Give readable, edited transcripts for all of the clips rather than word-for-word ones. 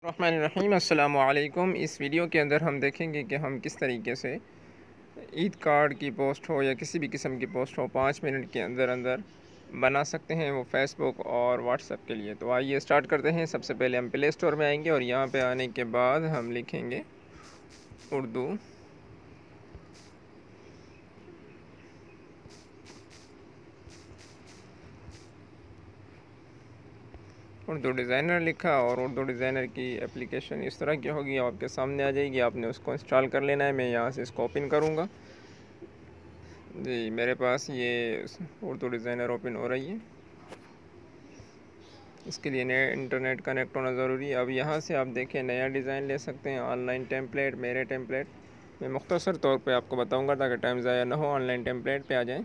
रहमानिर्रहीम अस्सलामु अलैकुम। इस वीडियो के अंदर हम देखेंगे कि हम किस तरीके से ईद कार्ड की पोस्ट हो या किसी भी किस्म की पोस्ट हो 5 मिनट के अंदर अंदर बना सकते हैं, वो फेसबुक और व्हाट्सएप के लिए। तो आइए स्टार्ट करते हैं। सबसे पहले हम प्ले स्टोर में आएंगे और यहाँ पे आने के बाद हम लिखेंगे उर्दू उर्दू डिज़ाइनर लिखा और उर्दू डिज़ाइनर की एप्लीकेशन इस तरह की होगी, आपके सामने आ जाएगी। आपने उसको इंस्टॉल कर लेना है। मैं यहाँ से इसको ओपन करूँगा। जी, मेरे पास ये उर्दू डिज़ाइनर ओपन हो रही है। इसके लिए नए इंटरनेट कनेक्ट होना ज़रूरी है। अब यहाँ से आप देखें, नया डिज़ाइन ले सकते हैं, ऑनलाइन टेम्पलेट, मेरे टेम्पलेट। मैं मुख्तसर तौर पे आपको बताऊँगा ताकि टाइम ज़ाया ना हो। ऑनलाइन टेम्पलेट पे आ जाएं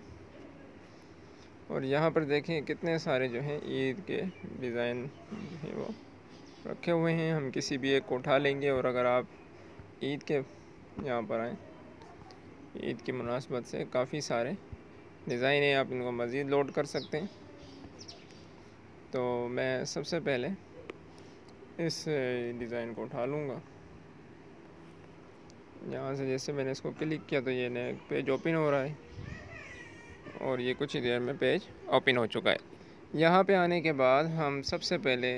और यहाँ पर देखें कितने सारे जो हैं ईद के डिज़ाइन हैं वो रखे हुए हैं। हम किसी भी एक को उठा लेंगे और अगर आप ईद के यहाँ पर आएँ, ईद की मुनासबत से काफ़ी सारे डिज़ाइन हैं, आप इनको मज़ीद लोड कर सकते हैं। तो मैं सबसे पहले इस डिज़ाइन को उठा लूँगा। यहाँ से जैसे मैंने इसको क्लिक किया तो ये नया पेज ओपन हो रहा है और ये कुछ ही देर में पेज ओपन हो चुका है। यहाँ पे आने के बाद हम सबसे पहले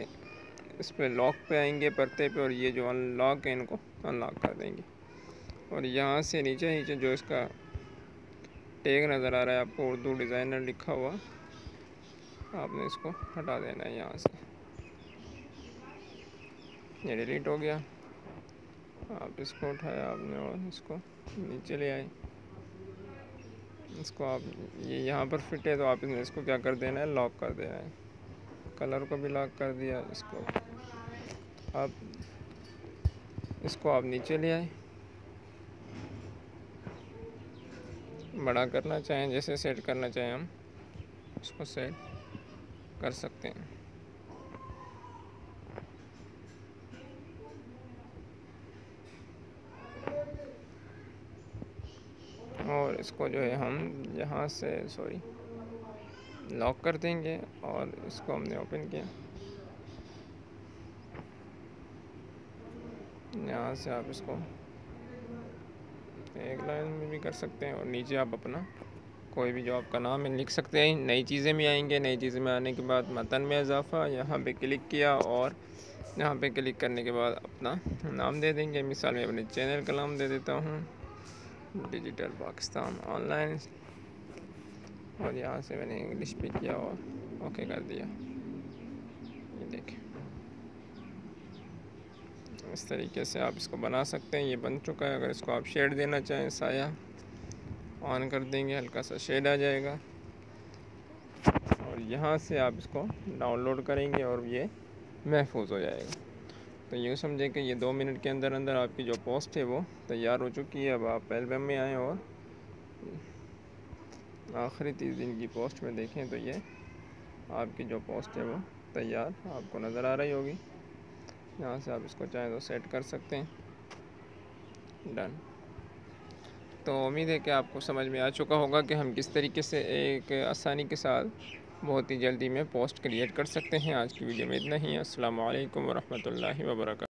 इस पर लॉक पे आएंगे, परते पे, और ये जो अनलॉक है इनको अनलॉक कर देंगे। और यहाँ से नीचे नीचे जो इसका टैग नज़र आ रहा है आपको, उर्दू डिज़ाइनर लिखा हुआ, आपने इसको हटा देना है। यहाँ से ये डिलीट हो गया। आप इसको उठाया आपने और इसको नीचे ले आए। इसको आप ये यहाँ पर फिट है तो आप इसको क्या कर देना है, लॉक कर देना है। कलर को भी लॉक कर दिया। इसको आप नीचे ले आए। बड़ा करना चाहें, जैसे सेट करना चाहें हम इसको सेट कर सकते हैं। और इसको जो है हम यहाँ से लॉक कर देंगे और इसको हमने ओपन किया। यहाँ से आप इसको एक लाइन में भी कर सकते हैं और नीचे आप अपना कोई भी जो आपका नाम है लिख सकते हैं। नई चीज़ें भी आएंगे। नई चीज़ें में आने के बाद मतन में इजाफा, यहाँ पे क्लिक किया और यहाँ पे क्लिक करने के बाद अपना नाम दे देंगे। मिसाल में अपने चैनल का नाम दे देता हूँ, डिजिटल पाकिस्तान ऑनलाइन, और यहाँ से मैंने इंग्लिश पे किया और ओके कर दिया। ये देखें, इस तरीके से आप इसको बना सकते हैं। ये बन चुका है। अगर इसको आप शेड देना चाहें, साया ऑन कर देंगे, हल्का सा शेड आ जाएगा और यहाँ से आप इसको डाउनलोड करेंगे और ये महफूज हो जाएगा। तो ये समझे कि ये 2 मिनट के अंदर अंदर आपकी जो पोस्ट है वो तैयार हो चुकी है। अब आप एल्बम में आएँ और आखिरी 30 दिन की पोस्ट में देखें तो ये आपकी जो पोस्ट है वो तैयार आपको नज़र आ रही होगी। यहाँ से आप इसको चाहें तो सेट कर सकते हैं। डन। तो उम्मीद है कि आपको समझ में आ चुका होगा कि हम किस तरीके से एक आसानी के साथ बहुत ही जल्दी में पोस्ट क्रिएट कर सकते हैं। आज की वीडियो में इतना ही। अस्सलामु अलैकुम वरहमतुल्लाहि वबरकातुहू।